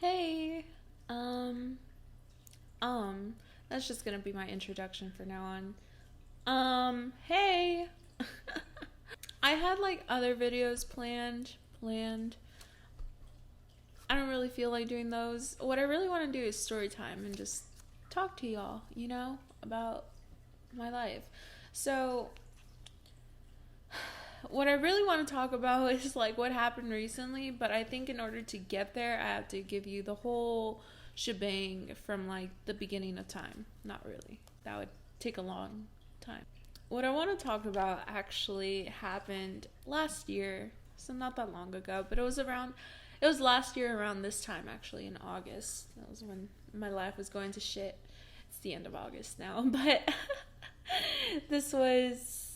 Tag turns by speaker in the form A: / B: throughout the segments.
A: Hey, um, um, that's just gonna be my introduction for now on. Hey, I had like other videos planned. I don't really feel like doing those. What I really want to do is story time and just talk to y'all, about my life. So, what I really want to talk about is like what happened recently, but I think in order to get there, I have to give you the whole shebang from like the beginning of time. Not really. That would take a long time. What I want to talk about actually happened last year, so not that long ago, but it was last year around this time actually in August. That was when my life was going to shit. It's the end of August now, but this was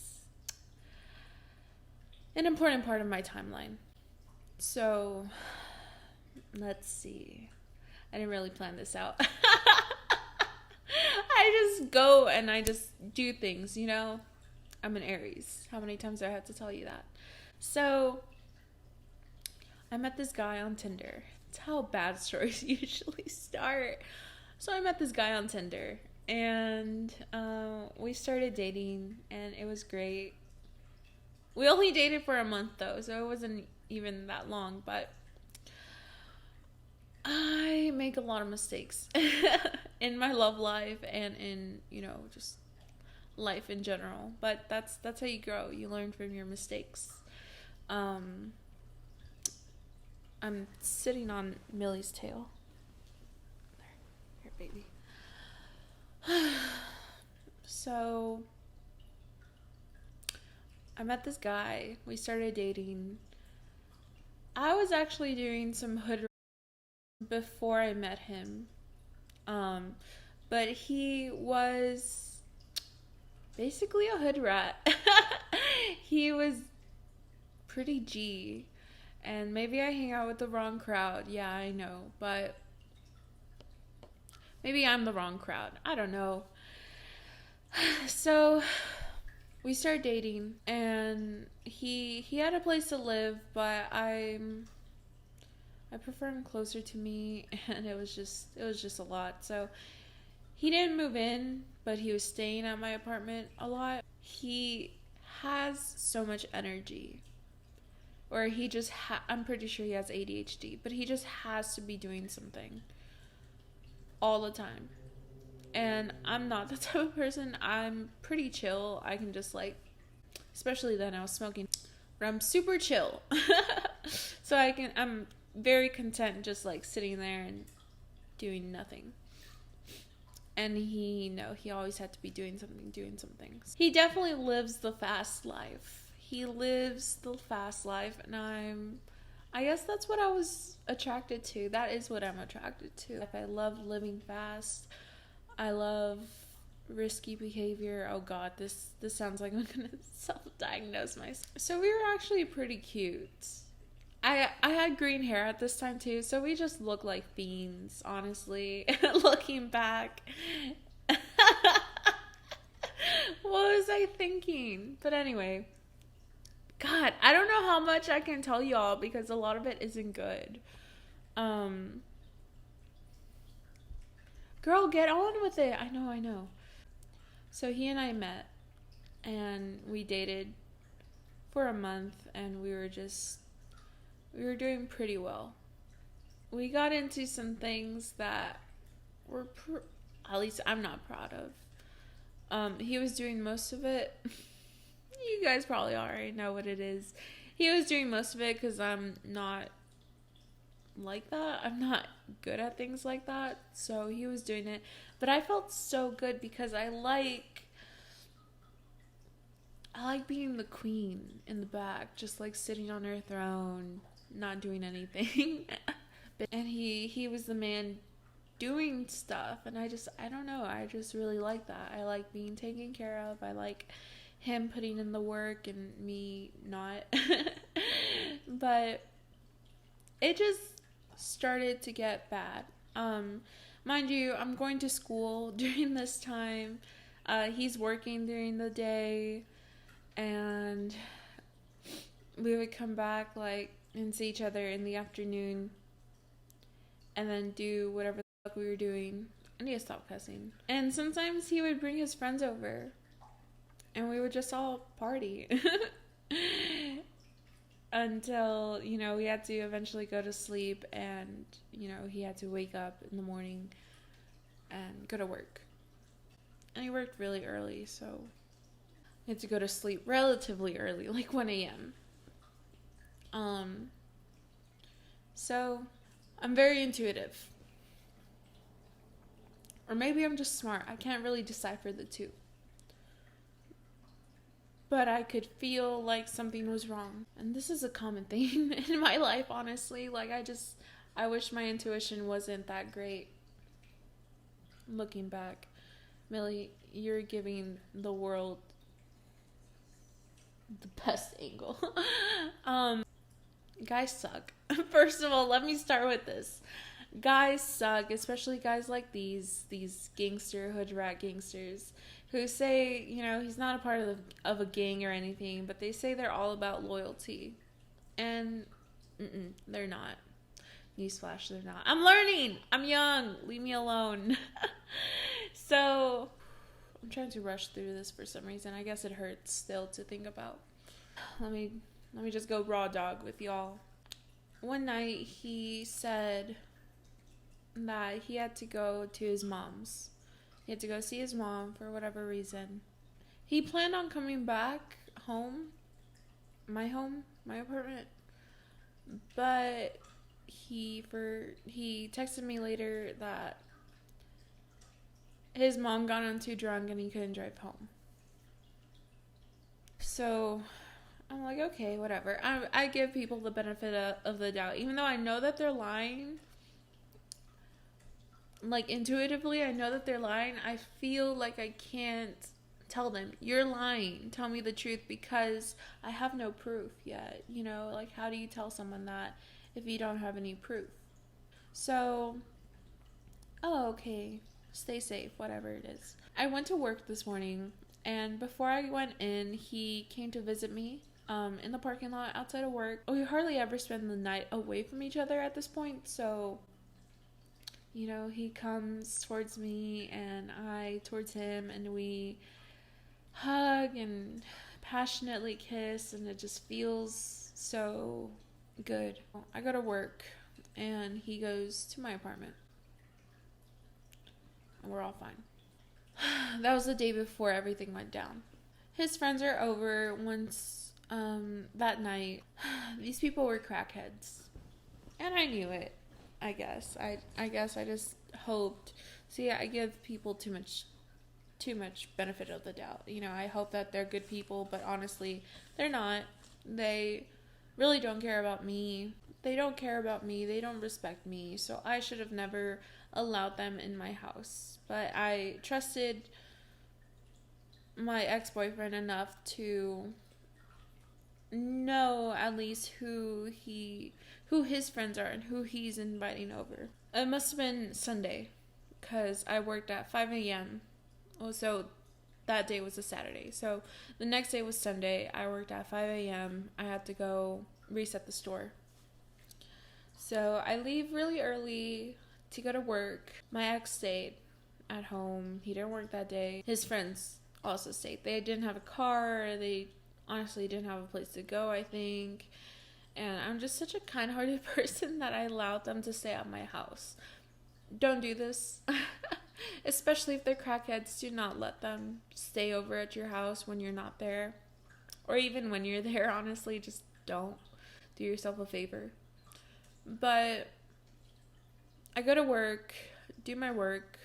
A: an important part of my timeline. So, let's see. I didn't really plan this out. I just go and I just do things. I'm an Aries. How many times do I have to tell you that? So, I met this guy on Tinder. It's how bad stories usually start. So, I met this guy on Tinder and we started dating and it was great. We only dated for a month though, so it wasn't even that long, but I make a lot of mistakes in my love life and in, just life in general. But that's how you grow. You learn from your mistakes. Um I'm sitting on Millie's tail. Here, baby. So I met this guy. We started dating. I was actually doing some hood before I met him. Um, but he was basically a hood rat. He was pretty G. And maybe I hang out with the wrong crowd. Yeah, I know. But maybe I'm the wrong crowd. I don't know. So we started dating and he had a place to live, but I prefer him closer to me and it was just a lot. So he didn't move in, but he was staying at my apartment a lot. He has so much energy. Or I'm pretty sure he has ADHD, but he just has to be doing something all the time. And I'm not that type of person. I'm pretty chill. I can just like, especially then I was smoking, but I'm super chill. So I'm very content just like sitting there and doing nothing. And he always had to be doing something. He definitely lives the fast life. He lives the fast life, and I guess that's what I was attracted to. That is what I'm attracted to. If I love living fast, I love risky behavior. Oh god, this sounds like I'm gonna self-diagnose myself. So we were actually pretty cute. I had green hair at this time too, so we just looked like fiends, honestly. Looking back. What was I thinking? But anyway, God, I don't know how much I can tell y'all because a lot of it isn't good. Um, Girl, get on with it. I know. So he and I met and we dated for a month and we were doing pretty well. We got into some things that at least I'm not proud of. He was doing most of it. You guys probably already know what it is. He was doing most of it because I'm not like that. I'm not good at things like that. So he was doing it. But I felt so good because I like being the queen in the back, just like sitting on her throne, not doing anything. And he was the man doing stuff, and I don't know, I just really like that. I like being taken care of. I like him putting in the work and me not. But it just started to get bad. Mind you, I'm going to school during this time. He's working during the day, and we would come back like and see each other in the afternoon. and then do whatever the fuck we were doing. I need to stop cussing. And sometimes he would bring his friends over, and we would just all party. Until, we had to eventually go to sleep, and, he had to wake up in the morning and go to work. And he worked really early, so he had to go to sleep relatively early, like 1 a.m. So I'm very intuitive. Or maybe I'm just smart. I can't really decipher the two. But I could feel like something was wrong. And this is a common theme in my life, honestly. Like, I wish my intuition wasn't that great. Looking back, Millie, you're giving the world the best angle. Guys suck. First of all, let me start with this. Guys suck, especially guys like these gangster, hoodrat gangsters who say, he's not a part of a gang or anything, but they say they're all about loyalty. And they're not. Newsflash, they're not. I'm learning. I'm young. Leave me alone. So, I'm trying to rush through this for some reason. I guess it hurts still to think about. Let me just go raw dog with y'all. One night, he said that he had to go to his mom's. He had to go see his mom for whatever reason. He planned on coming back home, my apartment, but he texted me later that his mom got him too drunk and he couldn't drive home. So I'm like, okay, whatever. I give people the benefit of the doubt, even though I know that they're lying. Like, intuitively, I know that they're lying. I feel like I can't tell them, you're lying, tell me the truth, because I have no proof yet. Like, how do you tell someone that if you don't have any proof? So, okay, stay safe, whatever it is. I went to work this morning, and before I went in, he came to visit me in the parking lot outside of work. We hardly ever spend the night away from each other at this point, so he comes towards me and I towards him, and we hug and passionately kiss, and it just feels so good. I go to work and he goes to my apartment, and we're all fine. That was the day before everything went down. His friends are over once that night. These people were crackheads, and I knew it. I guess I just hoped. See, I give people too much benefit of the doubt. I hope that they're good people, but honestly, they're not. They really don't care about me. They don't care about me. They don't respect me. So I should have never allowed them in my house. But I trusted my ex-boyfriend enough to know at least who his friends are and who he's inviting over. It must have been Sunday, because I worked at 5 a.m. So that day was a Saturday. So the next day was Sunday. I worked at 5 a.m. I had to go reset the store. So I leave really early to go to work. My ex stayed at home. He didn't work that day. His friends also stayed. They didn't have a car. They honestly didn't have a place to go, I think. And I'm just such a kind-hearted person that I allowed them to stay at my house. Don't do this. Especially if they're crackheads, do not let them stay over at your house when you're not there. Or even when you're there, honestly, just don't. Do yourself a favor. But I go to work, do my work,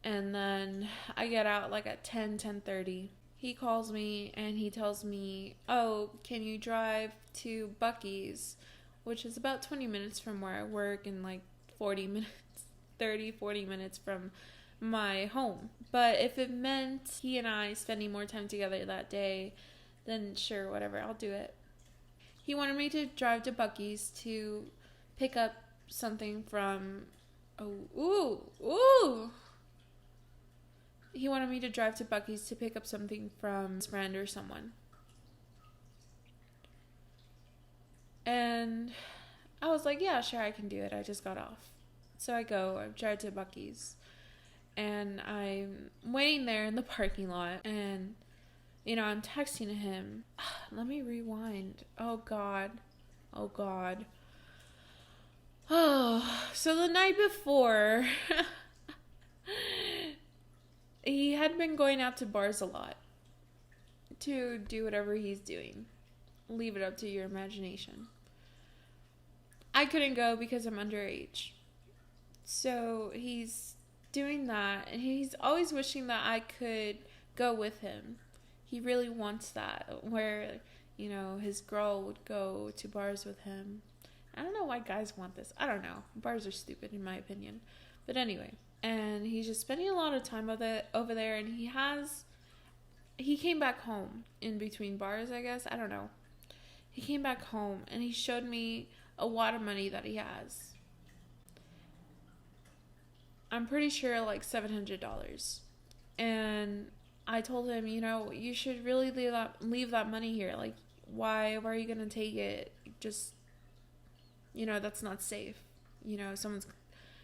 A: and then I get out like at 10:30. He calls me and he tells me, oh, can you drive to Buc-ee's, which is about 20 minutes from where I work and like 40 minutes from my home. But if it meant he and I spending more time together that day, then sure, whatever, I'll do it. He wanted me to drive to Buc-ee's to pick up something from... He wanted me to drive to Buc-ee's to pick up something from his friend or someone. And I was like, yeah, sure, I can do it. I just got off. So I drive to Buc-ee's, and I'm waiting there in the parking lot, and, I'm texting him. Let me rewind. Oh, God. Oh, God. Oh, so the night before, he had been going out to bars a lot to do whatever he's doing. Leave it up to your imagination. I couldn't go because I'm underage. So he's doing that, and he's always wishing that I could go with him. He really wants that, where, his girl would go to bars with him. I don't know why guys want this. I don't know. Bars are stupid in my opinion. But anyway, and he's just spending a lot of time over there, and he came back home in between bars, I guess. I don't know. He came back home, and he showed me a wad of money that he has. I'm pretty sure like $700. And I told him, you should really leave that money here. Like, why are you going to take it? Just, that's not safe. Someone's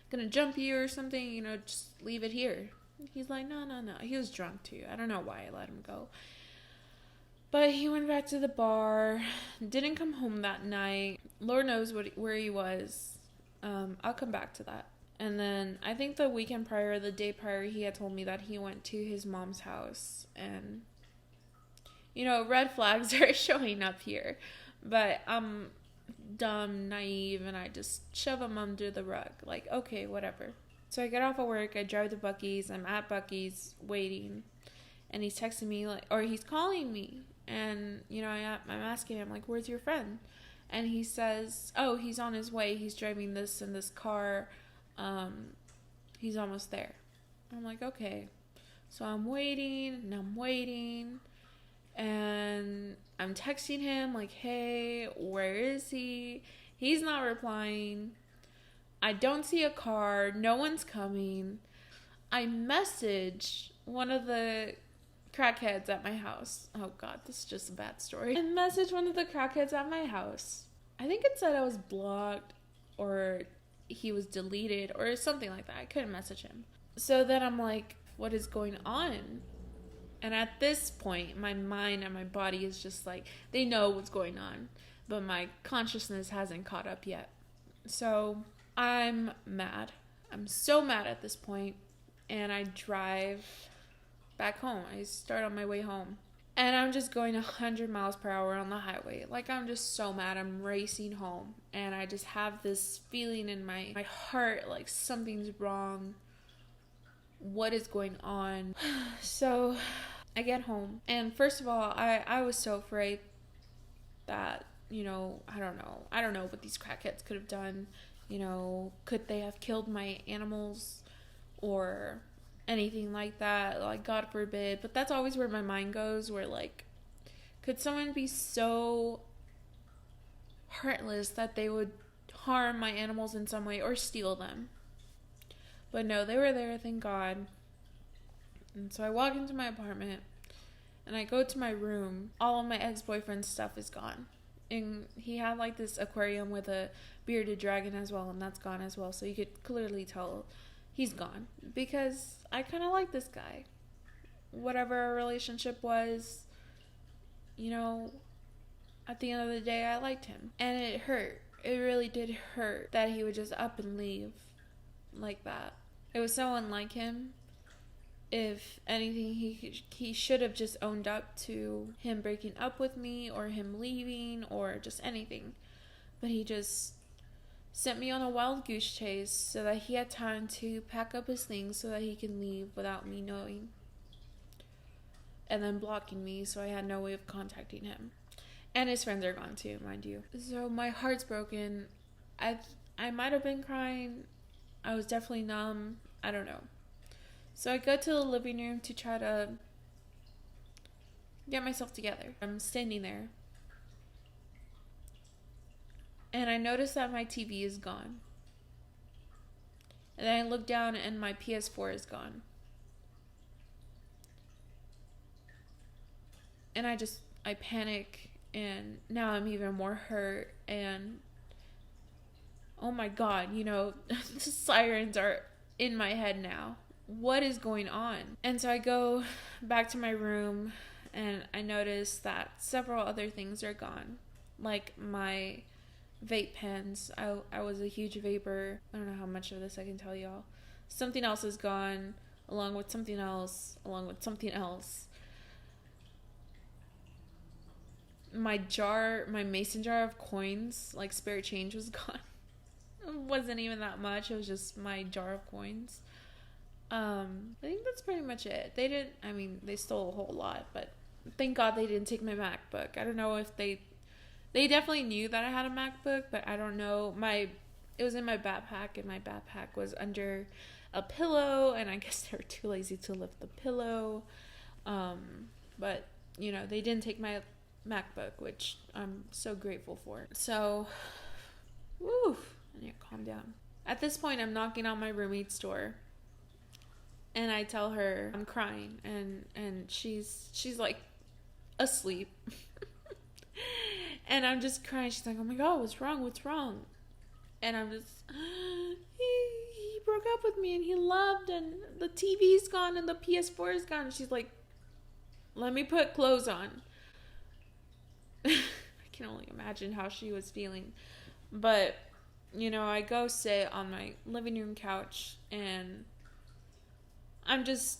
A: going to jump you or something, just leave it here. He's like, no. He was drunk too. I don't know why I let him go. But he went back to the bar, didn't come home that night. Lord knows where he was. I'll come back to that. And then I think the weekend prior, the day prior, he had told me that he went to his mom's house. And, red flags are showing up here. But I'm dumb, naive, and I just shove them under the rug. Like, okay, whatever. So I get off of work, I drive to Buc-ee's. I'm at Buc-ee's waiting. And he's texting me, or he's calling me. And, I'm asking him, like, where's your friend? And he says, oh, he's on his way. He's driving this in this car. He's almost there. I'm like, okay. So I'm waiting, and I'm texting him like, hey, where is he? He's not replying. I don't see a car. No one's coming. I message one of the crackheads at my house. Oh God, this is just a bad story. I messaged one of the crackheads at my house. I think it said I was blocked, or he was deleted, or something like that. I couldn't message him. So then I'm like, what is going on? And at this point, my mind and my body is just like, they know what's going on, but my consciousness hasn't caught up yet. So I'm mad. I'm so mad at this point, and I drive back home. I start on my way home, and I'm just going 100 miles per hour on the highway. Like, I'm just so mad. I'm racing home, and I just have this feeling in my heart, like something's wrong. What is going on? So I get home, and first of all, I was so afraid that, I don't know what these crackheads could have done. Could they have killed my animals or anything like that? Like, God forbid. But that's always where my mind goes, where, like, could someone be so heartless that they would harm my animals in some way or steal them? But no, they were there, thank God. And so I walk into my apartment, and I go to my room. All of my ex-boyfriend's stuff is gone. And he had like this aquarium with a bearded dragon as well, and that's gone as well. So you could clearly tell he's gone, because I kind of like this guy. Whatever our relationship was, at the end of the day, I liked him. And it hurt. It really did hurt that he would just up and leave like that. It was so unlike him. If anything, he should have just owned up to him breaking up with me, or him leaving, or just anything. But he just sent me on a wild goose chase so that he had time to pack up his things so that he can leave without me knowing. And then blocking me, so I had no way of contacting him. And his friends are gone too, mind you. So my heart's broken. I might have been crying. I was definitely numb. I don't know. So I go to the living room to try to get myself together. I'm standing there, and I notice that my TV is gone. And then I look down, and my PS4 is gone. And I panic, and now I'm even more hurt, and oh my God, you know, the sirens are in my head now. What is going on? And so I go back to my room and I notice that several other things are gone. Like my vape pens. I was a huge vapor. I don't know how much of this I can tell y'all. Something else is gone, along with something else, along with something else. My mason jar of coins, like spare change, was gone. It wasn't even that much. It was just my jar of coins. I think that's pretty much it. They stole a whole lot, but thank God they didn't take my MacBook. I don't know if they definitely knew that I had a MacBook, but I don't know. It was in my backpack, and my backpack was under a pillow, and I guess they were too lazy to lift the pillow. But you know, they didn't take my MacBook, which I'm so grateful for. So, woo, I need to calm down. At this point, I'm knocking on my roommate's door, and I tell her I'm crying, and she's like asleep. And I'm just crying. She's like, oh my God, what's wrong? What's wrong? And I'm just, he broke up with me and he loved, and the TV's gone and the PS4 is gone. And she's like, let me put clothes on. I can only imagine how she was feeling. But, you know, I go sit on my living room couch and I'm just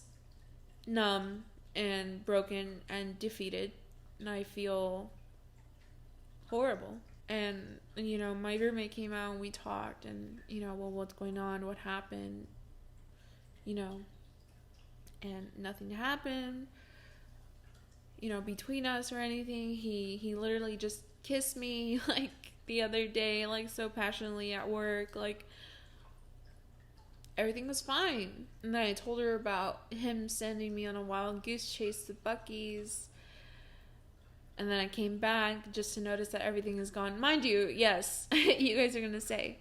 A: numb and broken and defeated. And I feel horrible. And, you know, my roommate came out and we talked and, you know, well, what's going on? What happened? You know, and nothing happened, you know, between us or anything. He literally just kissed me, like, the other day, like, so passionately at work. Like, everything was fine. And then I told her about him sending me on a wild goose chase to Buc-ee's. And then I came back just to notice that everything is gone. Mind you, yes, you guys are going to say,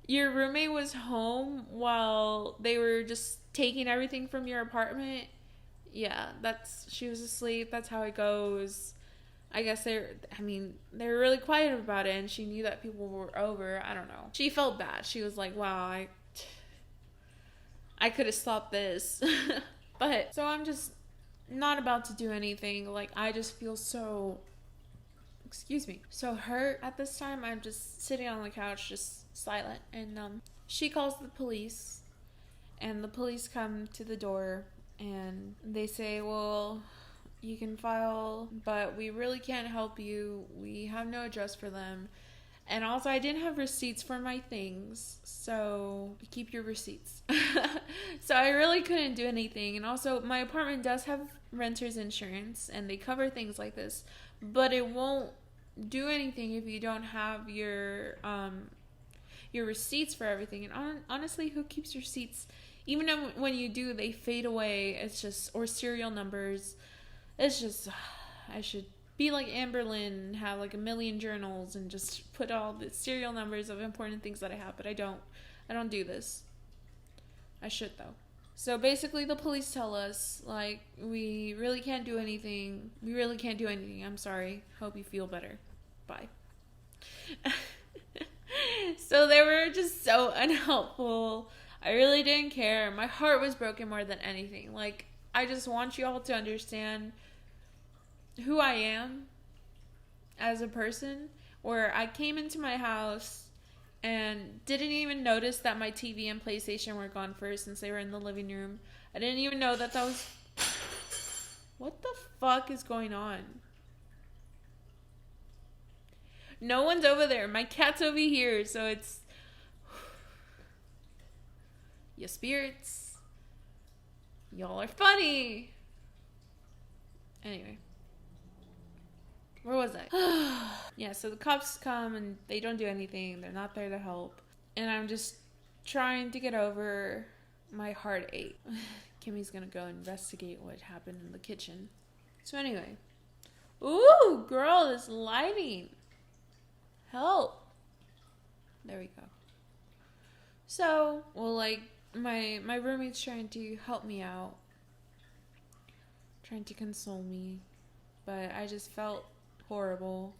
A: your roommate was home while they were just taking everything from your apartment? Yeah, she was asleep. That's how it goes. I guess they were really quiet about it, and she knew that people were over. I don't know. She felt bad. She was like, wow, I could have stopped this. But, so I'm just not about to do anything. Like, I just feel so hurt at this time. I'm just sitting on the couch, just silent, and she calls the police, and the police come to the door, and they say, well, you can file, but we really can't help you. We have no address for them. And also, I didn't have receipts for my things, so keep your receipts. So I really couldn't do anything. And also, my apartment does have renter's insurance, and they cover things like this, but it won't do anything if you don't have your receipts for everything. And honestly, who keeps receipts? Even when you do, they fade away. It's just, or serial numbers. It's just, I should be like Amberlynn and have like 1 million journals and just put all the serial numbers of important things that I have, but I don't do this. I should though. So basically the police tell us, like, we really can't do anything. I'm sorry. Hope you feel better. Bye. So they were just so unhelpful. I really didn't care. My heart was broken more than anything. Like, I just want you all to understand who I am as a person, where I came into my house and didn't even notice that my TV and PlayStation were gone first, since they were in the living room. I didn't even know that was... What the fuck is going on? No one's over there. My cat's over here, so it's... You spirits. Y'all are funny. Anyway. Where was I? Yeah, so the cops come and they don't do anything. They're not there to help. And I'm just trying to get over my heartache. Kimmy's gonna go investigate what happened in the kitchen. So anyway. Ooh, girl, this lighting. Help. There we go. So, well, like, my roommate's trying to help me out. Trying to console me. But I just felt horrible.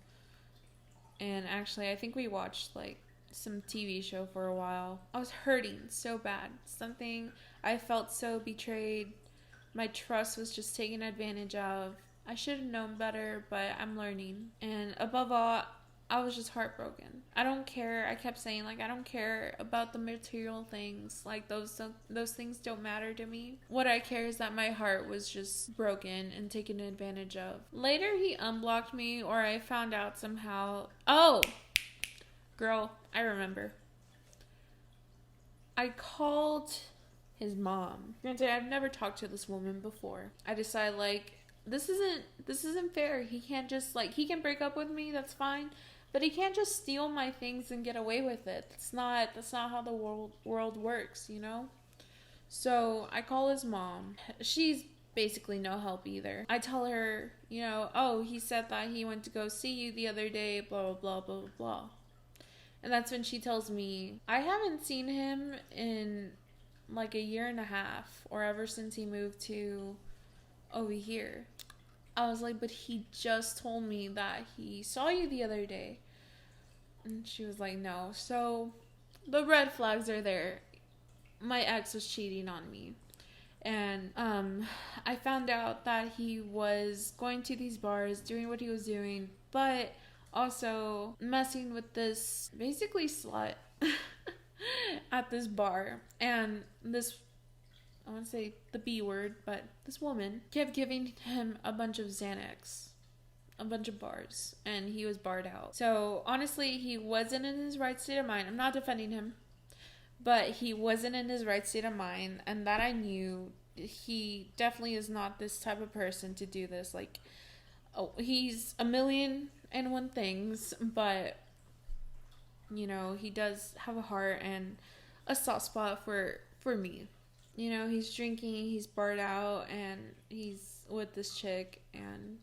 A: And actually, I think we watched like some TV show for a while. I was hurting so bad. I felt so betrayed. My trust was just taken advantage of. I should have known better, but I'm learning. And above all, I was just heartbroken. I don't care. I kept saying, like, I don't care about the material things. Like, those things don't matter to me. What I care is that my heart was just broken and taken advantage of. Later, he unblocked me, or I found out somehow. Oh! Girl, I remember. I called his mom. Granted, I've never talked to this woman before. I decided, like, this isn't fair. He can't just, like, he can break up with me, that's fine. But he can't just steal my things and get away with it. That's not how the world works, you know? So I call his mom. She's basically no help either. I tell her, you know, oh, he said that he went to go see you the other day, blah, blah, blah, blah, blah. And that's when she tells me, I haven't seen him in like a year and a half, or ever since he moved to over here. I was like, but he just told me that he saw you the other day. And she was like, no. So the red flags are there. My ex was cheating on me. And I found out that he was going to these bars, doing what he was doing, but also messing with this basically slut at this bar. And this, I want to say the B word, but this woman kept giving him a bunch of Xanax, a bunch of bars, and he was barred out. So honestly, he wasn't in his right state of mind. I'm not defending him, but he wasn't in his right state of mind, and that I knew. He definitely is not this type of person to do this. Like, oh, he's a million and one things, but you know, he does have a heart and a soft spot for me. You know, he's drinking, he's barred out, and he's with this chick, and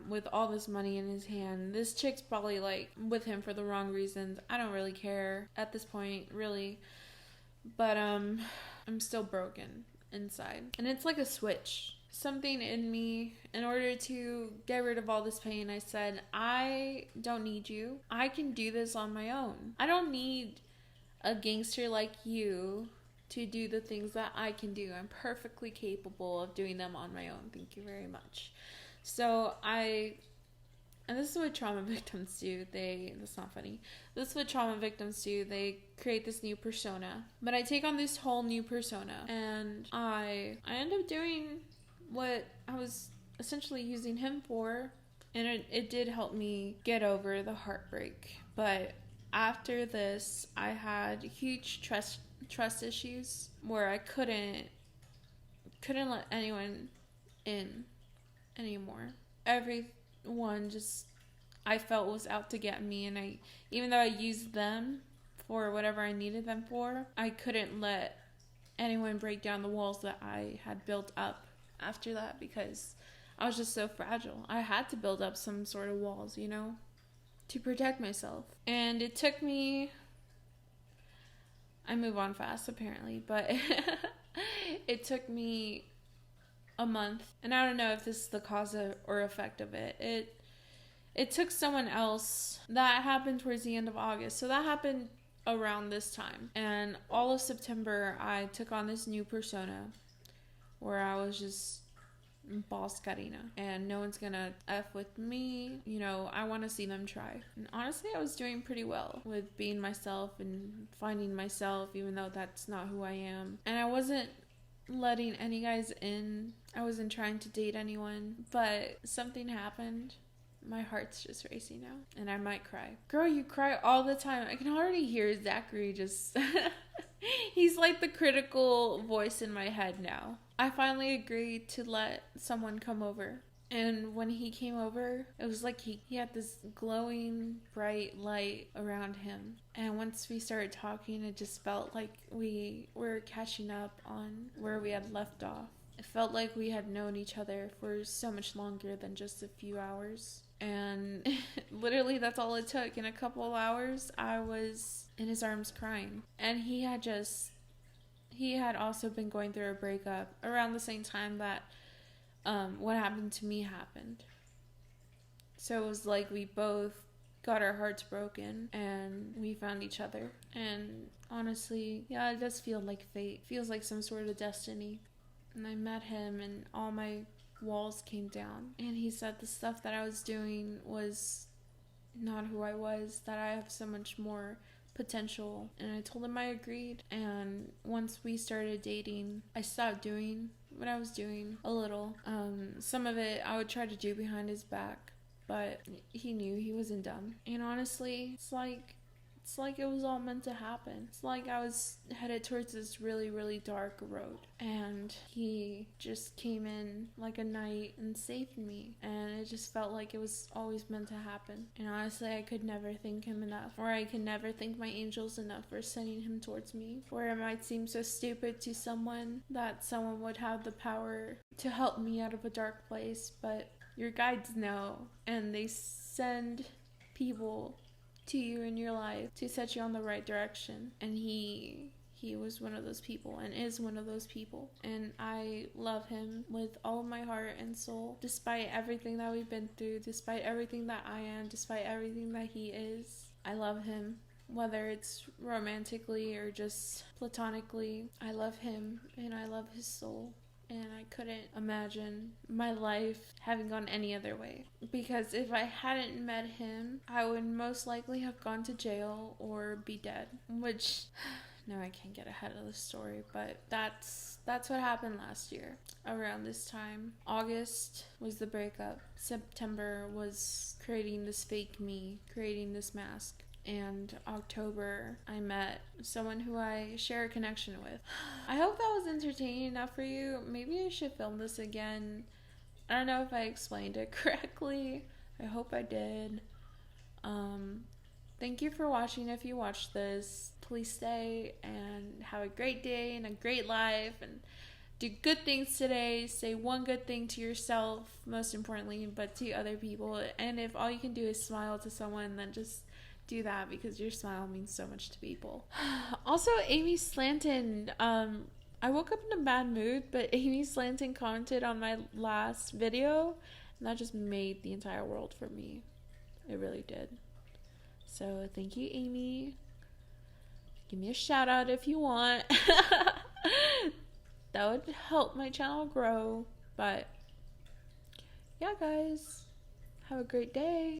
A: with all this money in his hand. This chick's probably, like, with him for the wrong reasons. I don't really care at this point, really. But, I'm still broken inside. And it's like a switch. Something in me, in order to get rid of all this pain, I said, I don't need you. I can do this on my own. I don't need a gangster like you to do the things that I can do. I'm perfectly capable of doing them on my own. Thank you very much. So and this is what trauma victims do. That's not funny. This is what trauma victims do. They create this new persona. But I take on this whole new persona, and I end up doing what I was essentially using him for. And it did help me get over the heartbreak. But after this, I had huge trust issues where I couldn't let anyone in anymore. Everyone just, I felt, was out to get me, and even though I used them for whatever I needed them for, I couldn't let anyone break down the walls that I had built up after that, because I was just so fragile. I had to build up some sort of walls, you know, to protect myself. And it took me, I move on fast apparently, but it took me a month, and I don't know if this is the cause or effect of it. It took someone else. That happened towards the end of August, so that happened around this time. And all of September, I took on this new persona where I was just boss Karina, and no one's gonna F with me. You know, I want to see them try. And honestly, I was doing pretty well with being myself and finding myself, even though that's not who I am. And I wasn't letting any guys in. I wasn't trying to date anyone, but something happened. My heart's just racing now, and I might cry. Girl, you cry all the time. I can already hear Zachary just he's like the critical voice in my head now. I finally agreed to let someone come over. And when he came over, it was like he had this glowing, bright light around him. And once we started talking, it just felt like we were catching up on where we had left off. It felt like we had known each other for so much longer than just a few hours. And literally that's all it took. In a couple of hours, I was in his arms crying. And he had also been going through a breakup around the same time that what happened to me happened. So it was like we both got our hearts broken and we found each other. And honestly, yeah, it does feel like fate. It feels like some sort of destiny. And I met him and all my walls came down. And he said the stuff that I was doing was not who I was, that I have so much more potential. And I told him I agreed. And once we started dating, I stopped doing what I was doing a little. Some of it I would try to do behind his back, but he knew he wasn't dumb. And honestly, it's like it was all meant to happen. It's like I was headed towards this really, really dark road. And he just came in like a knight and saved me. And it just felt like it was always meant to happen. And honestly, I could never thank him enough. Or I could never thank my angels enough for sending him towards me. Or it might seem so stupid to someone that someone would have the power to help me out of a dark place. But your guides know. And they send people to you in your life to set you on the right direction. And he was one of those people and is one of those people. And I love him with all of my heart and soul, despite everything that we've been through, despite everything that I am, despite everything that he is. I love him. Whether it's romantically or just platonically, I love him and I love his soul. And I couldn't imagine my life having gone any other way. Because if I hadn't met him, I would most likely have gone to jail or be dead. Which, no, I can't get ahead of the story, but that's what happened last year. Around this time, August was the breakup. September was creating this fake me, creating this mask. And October, I met someone who I share a connection with. I hope that was entertaining enough for you. Maybe I should film this again. I don't know if I explained it correctly. I hope I did. Thank you for watching. If you watched this, please stay and have a great day and a great life and do good things today. Say one good thing to yourself, most importantly, but to other people. And if all you can do is smile to someone, then just do that, because your smile means so much to people. Also, Amy Slanton, I woke up in a bad mood, but Amy Slanton commented on my last video, and that just made the entire world for me. It really did. So thank you, Amy. Give me a shout out if you want. That would help my channel grow. But yeah, guys, have a great day.